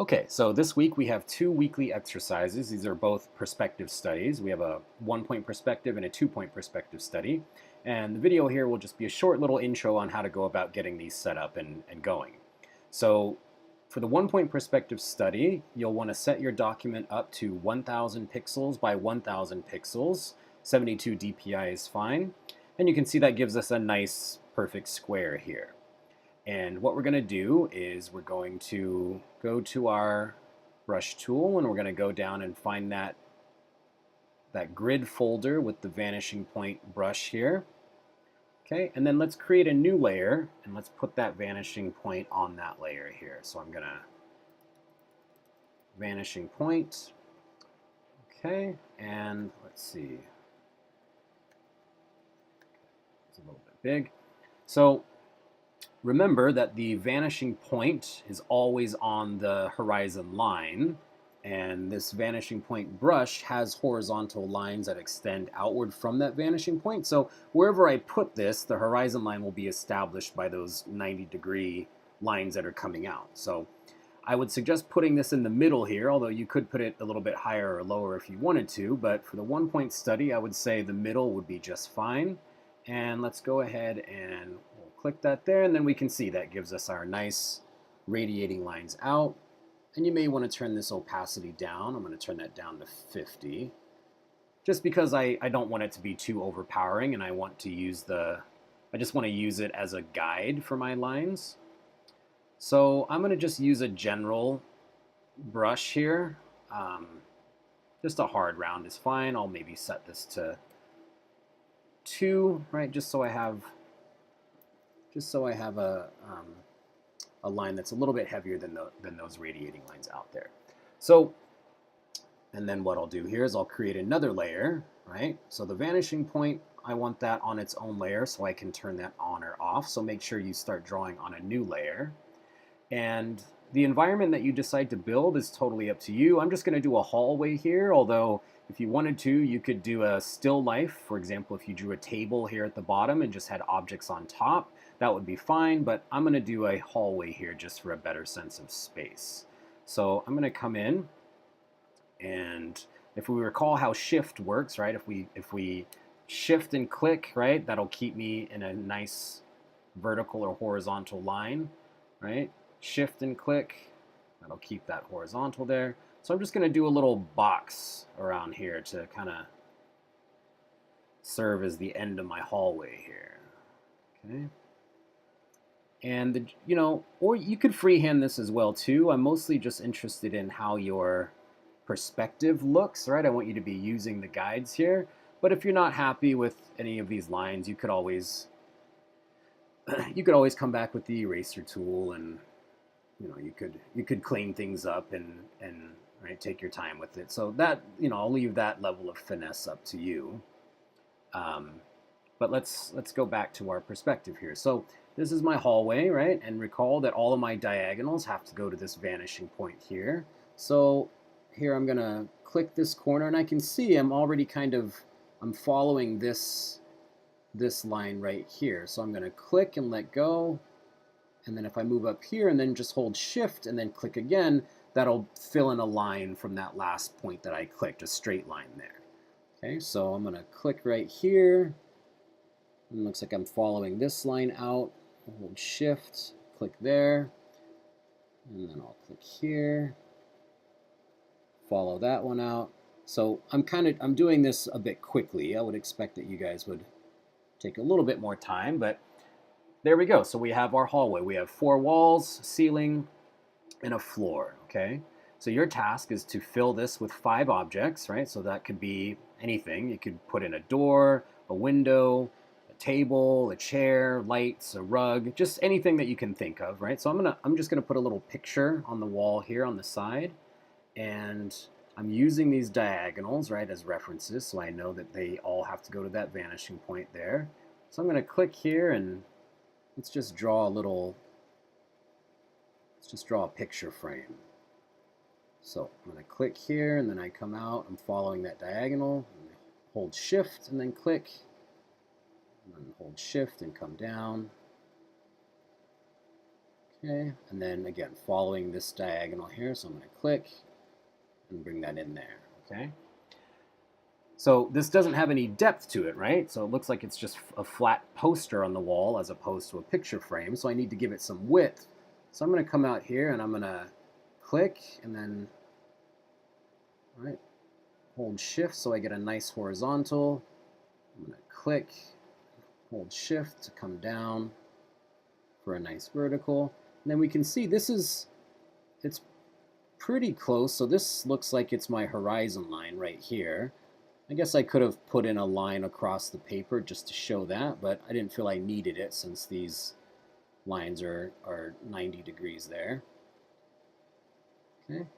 Okay, so this week we have two weekly exercises. These are both perspective studies. We have a 1 point perspective and a 2 point perspective study. And the video here will just be a short little intro on how to go about getting these set up and going. So for the 1 point perspective study, you'll want to set your document up to 1000 pixels by 1000 pixels. 72 dpi is fine. And you can see that gives us a nice perfect square here. And what we're going to do is we're going to go to our brush tool and we're going to go down and find that grid folder with the vanishing point brush here. Okay, and then let's create a new layer and let's put that vanishing point on that layer here. So I'm going to vanishing point. Okay, and let's see. It's a little bit big. So remember that the vanishing point is always on the horizon line, and this vanishing point brush has horizontal lines that extend outward from that vanishing point. So wherever I put this, the horizon line will be established by those 90-degree lines that are coming out. So I would suggest putting this in the middle here, although you could put it a little bit higher or lower if you wanted to, but for the 1 point study, I would say the middle would be just fine. And let's go ahead and click that there, and then we can see that gives us our nice radiating lines out. And you may want to turn this opacity down. I'm going to turn that down to 50, just because I don't want it to be too overpowering, and I just want to use it as a guide for my lines. So I'm going to just use a general brush here. Just a hard round is fine. I'll maybe set this to 2, right, just so I have a line that's a little bit heavier than those radiating lines out there. So, and then what I'll do here is I'll create another layer, right? So the vanishing point, I want that on its own layer so I can turn that on or off. So make sure you start drawing on a new layer. And the environment that you decide to build is totally up to you. I'm just going to do a hallway here, although if you wanted to, you could do a still life. For example, if you drew a table here at the bottom and just had objects on top, that would be fine, but I'm going to do a hallway here just for a better sense of space. So I'm going to come in, and if we recall how shift works, right, if we shift and click, right, that'll keep me in a nice vertical or horizontal line, right? Shift and click, that'll keep that horizontal there. So I'm just going to do a little box around here to kind of serve as the end of my hallway here. Okay. And or you could freehand this as well too. I'm mostly just interested in how your perspective looks, right? I want you to be using the guides here. But if you're not happy with any of these lines, you could always come back with the eraser tool, and you could clean things up and right, take your time with it. So that, I'll leave that level of finesse up to you. But let's go back to our perspective here. So this is my hallway, right? And recall that all of my diagonals have to go to this vanishing point here. So here I'm gonna click this corner, and I can see I'm already I'm following this line right here. So I'm gonna click and let go. And then if I move up here and then just hold shift and then click again, that'll fill in a line from that last point that I clicked, a straight line there. Okay, so I'm gonna click right here. And it looks like I'm following this line out. I'll hold shift, click there, and then I'll click here, follow that one out. So I'm doing this a bit quickly. I would expect that you guys would take a little bit more time, but there we go. So we have our hallway. We have 4 walls, ceiling, and a floor, okay? So your task is to fill this with 5 objects, right? So that could be anything. You could put in a door, a window, a table, a chair, lights, a rug, just anything that you can think of, right? So I'm just gonna put a little picture on the wall here on the side, and I'm using these diagonals, right, as references, so I know that they all have to go to that vanishing point there. So I'm gonna click here, and let's just draw a picture frame. So I'm going to click here, and then I come out. I'm following that diagonal. Hold shift and then click. And then hold shift and come down. Okay, and then again, following this diagonal here, so I'm going to click and bring that in there, okay? So this doesn't have any depth to it, right? So it looks like it's just a flat poster on the wall as opposed to a picture frame, so I need to give it some width. So I'm going to come out here and I'm going to click and then, all right, hold shift so I get a nice horizontal. I'm going to click, hold shift to come down for a nice vertical. And then we can see it's pretty close. So this looks like it's my horizon line right here. I guess I could have put in a line across the paper just to show that, but I didn't feel I needed it since these lines are 90 degrees there. Okay.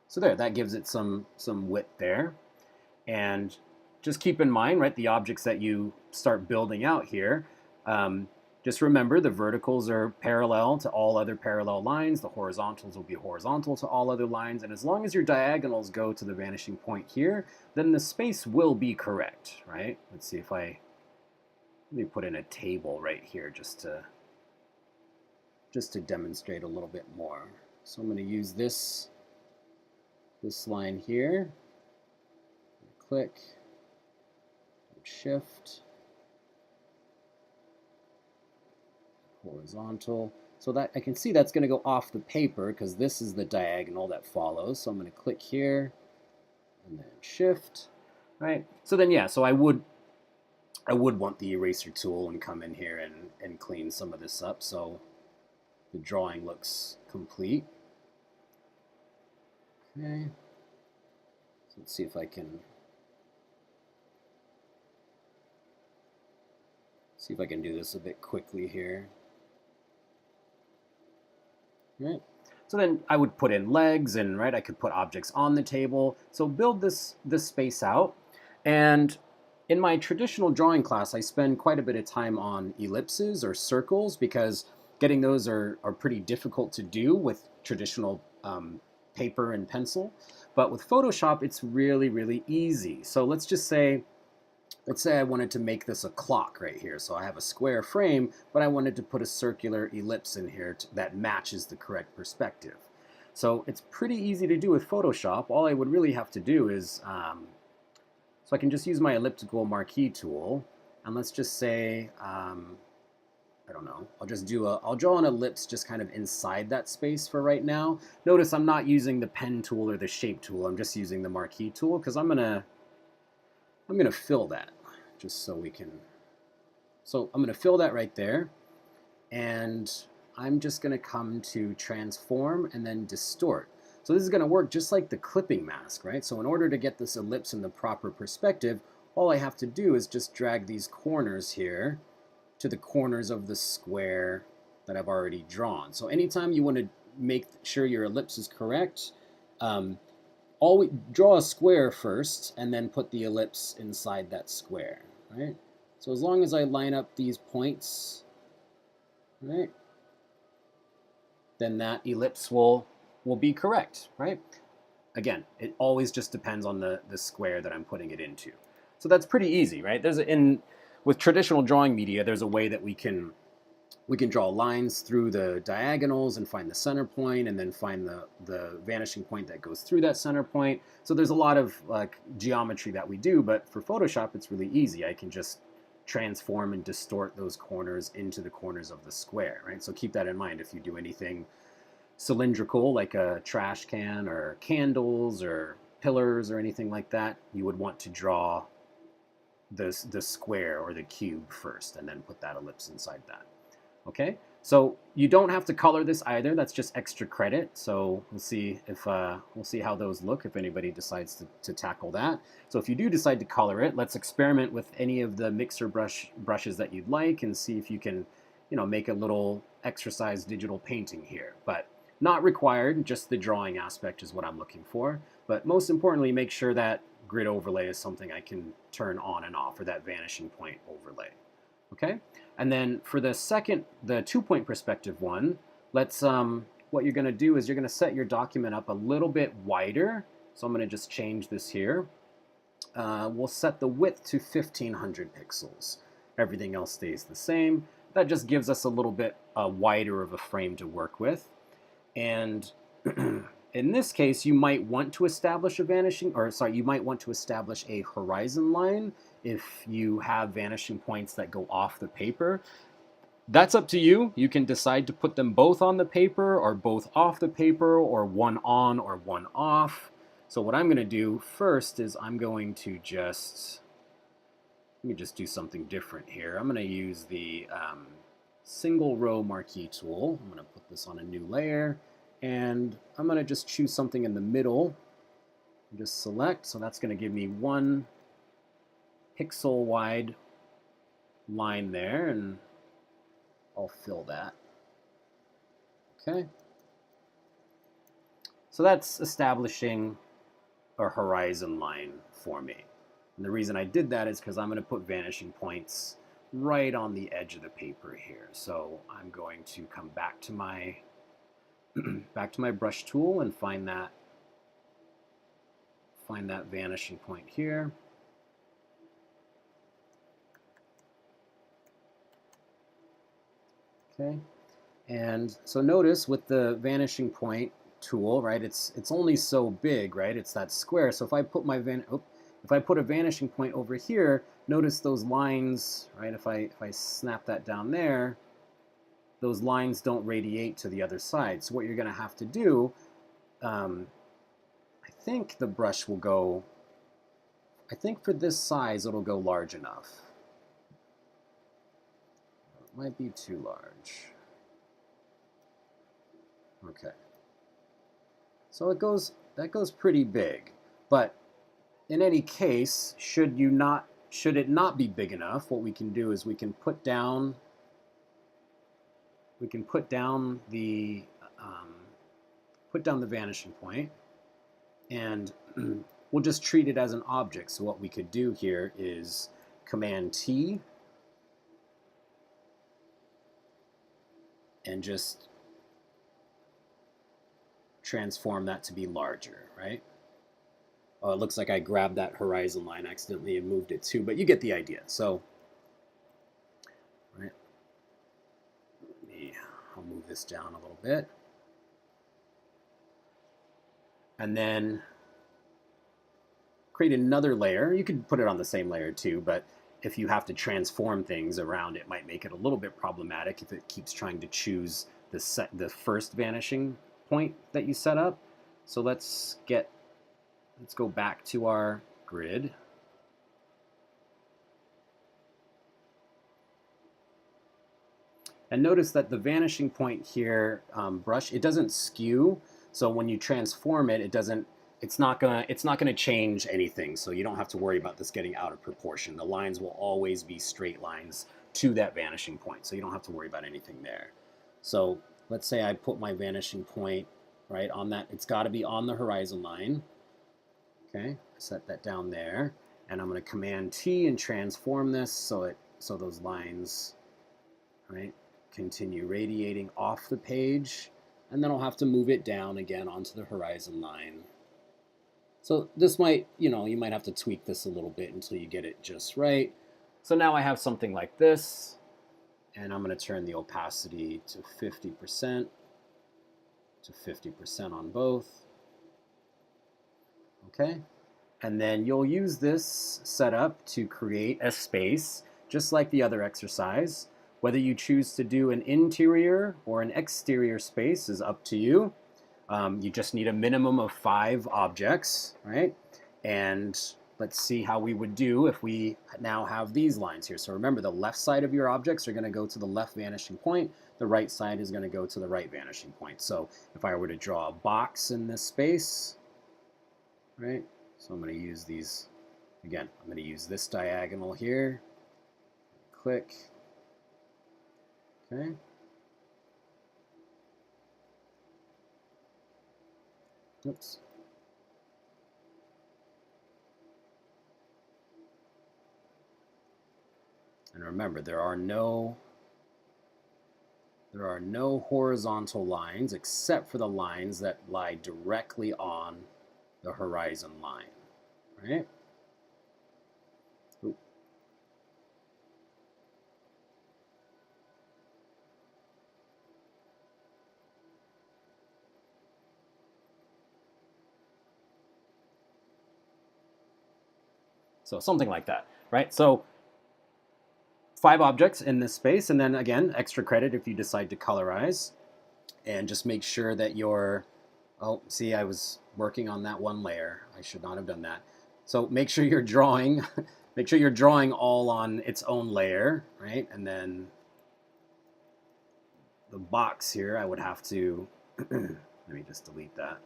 So there, that gives it some width there. And just keep in mind, right, the objects that you start building out here, just remember the verticals are parallel to all other parallel lines. The horizontals will be horizontal to all other lines. And as long as your diagonals go to the vanishing point here, then the space will be correct, right? Let's see if let me put in a table right here just to demonstrate a little bit more. So I'm going to use this line here. Click, shift, horizontal. So that I can see that's going to go off the paper because this is the diagonal that follows. So I'm going to click here and then shift, right? So then, yeah, so I would want the eraser tool and come in here and clean some of this up so the drawing looks complete. Okay. So let's see if I can do this a bit quickly here. Right. So then I would put in legs and, right, I could put objects on the table. So build this space out. And in my traditional drawing class, I spend quite a bit of time on ellipses or circles because getting those are pretty difficult to do with traditional paper and pencil. But with Photoshop, it's really, really easy. So let's say I wanted to make this a clock right here. So I have a square frame, but I wanted to put a circular ellipse in here that matches the correct perspective. So it's pretty easy to do with Photoshop. All I would really have to do is, so I can just use my elliptical marquee tool, and let's just say, I don't know, I'll draw an ellipse just kind of inside that space for right now. Notice I'm not using the pen tool or the shape tool. I'm just using the marquee tool because I'm gonna fill that just so we can. So I'm gonna fill that right there, and I'm just gonna come to transform and then distort. So this is gonna work just like the clipping mask, right? So in order to get this ellipse in the proper perspective, all I have to do is just drag these corners here to the corners of the square that I've already drawn. So anytime you want to make sure your ellipse is correct, always draw a square first and then put the ellipse inside that square, right? So as long as I line up these points, right, then that ellipse will be correct, right? Again, it always just depends on the square that I'm putting it into. So that's pretty easy, right? With traditional drawing media, there's a way that we can draw lines through the diagonals and find the center point and then find the vanishing point that goes through that center point. So there's a lot of like geometry that we do, but for Photoshop, it's really easy. I can just transform and distort those corners into the corners of the square, right? So keep that in mind if you do anything cylindrical like a trash can or candles or pillars or anything like that, you would want to draw the square or the cube first and then put that ellipse inside that. Okay, so you don't have to color this either. That's just extra credit. So we'll see how those look if anybody decides to tackle that. So if you do decide to color it, let's experiment with any of the mixer brushes that you'd like and see if you can, make a little exercise digital painting here. But not required. Just the drawing aspect is what I'm looking for. But most importantly, make sure that grid overlay is something I can turn on and off, or that vanishing point overlay. Okay, and then for the 2-point perspective one, what you're going to do is you're going to set your document up a little bit wider. So I'm going to just change this here. We'll set the width to 1500 pixels. Everything else stays the same. that just gives us a little bit wider of a frame to work with. And in this case, you might want to establish a you might want to establish a horizon line if you have vanishing points that go off the paper. That's up to you. You can decide to put them both on the paper or both off the paper or one on or one off. So what I'm going to do first is I'm going to let me just do something different here. I'm going to use the single row marquee tool. I'm going to put this on a new layer, and I'm going to just choose something in the middle. Just select, so that's going to give me 1 pixel wide line there, and I'll fill that. Okay. So that's establishing a horizon line for me. And the reason I did that is because I'm going to put vanishing points right on the edge of the paper here. So I'm going to come back to my brush tool and find that vanishing point here. Okay. And so notice with the vanishing point tool, right, it's only so big, right? It's that square. So if I put if I put a vanishing point over here, notice those lines, right? If I snap that down there, those lines don't radiate to the other side. So what you're going to have to do, I think the brush will go, I think for this size it'll go large enough. It might be too large. Okay. So that goes pretty big, but in any case, should it not be big enough, what we can do is we can put down the vanishing point, and we'll just treat it as an object. So what we could do here is Command T and just transform that to be larger, right? Oh, it looks like I grabbed that horizon line accidentally and moved it too, but you get the idea. So, right, I'll move this down a little bit. And then create another layer. You could put it on the same layer too, but if you have to transform things around, it might make it a little bit problematic if it keeps trying to choose the first vanishing point that you set up. So let's go back to our grid. And notice that the vanishing point here brush, it doesn't skew. So when you transform it, it's not gonna change anything. So you don't have to worry about this getting out of proportion. The lines will always be straight lines to that vanishing point. So you don't have to worry about anything there. So let's say I put my vanishing point right on that. It's got to be on the horizon line. Okay, set that down there, and I'm going to Command T and transform this so those lines, right, continue radiating off the page, and then I'll have to move it down again onto the horizon line. So this might, you might have to tweak this a little bit until you get it just right. So now I have something like this, and I'm going to turn the opacity to 50% on both. Okay, and then you'll use this setup to create a space just like the other exercise. Whether you choose to do an interior or an exterior space is up to you. You just need a minimum of 5 objects, right? And let's see how we would do if we now have these lines here. So remember, the left side of your objects are going to go to the left vanishing point. The right side is going to go to the right vanishing point. So if I were to draw a box in this space, right? So I'm going to use these, again, I'm going to use this diagonal here, click, okay. Oops. And remember, there are no horizontal lines except for the lines that lie directly on the horizon line, right? Oop. So something like that, right? So 5 objects in this space, and then again, extra credit if you decide to colorize. And just make sure that you're, oh, see, I was working on that one layer. I should not have done that. So make sure you're drawing, make sure you're drawing all on its own layer, right? And then the box here, I would have to, let me just delete that.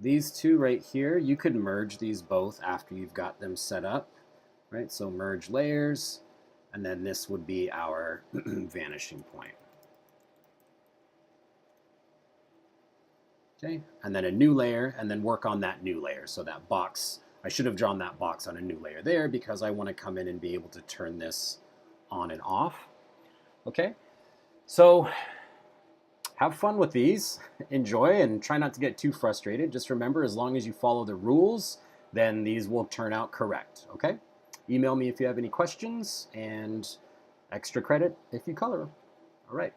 These two right here, you could merge these both after you've got them set up, right? So merge layers, and then this would be our vanishing point. Okay, and then a new layer, and then work on that new layer. So that box, I should have drawn that box on a new layer there because I want to come in and be able to turn this on and off. Okay, so have fun with these, enjoy, and try not to get too frustrated. Just remember, as long as you follow the rules, then these will turn out correct, okay? Email me if you have any questions, and extra credit if you color them. All right.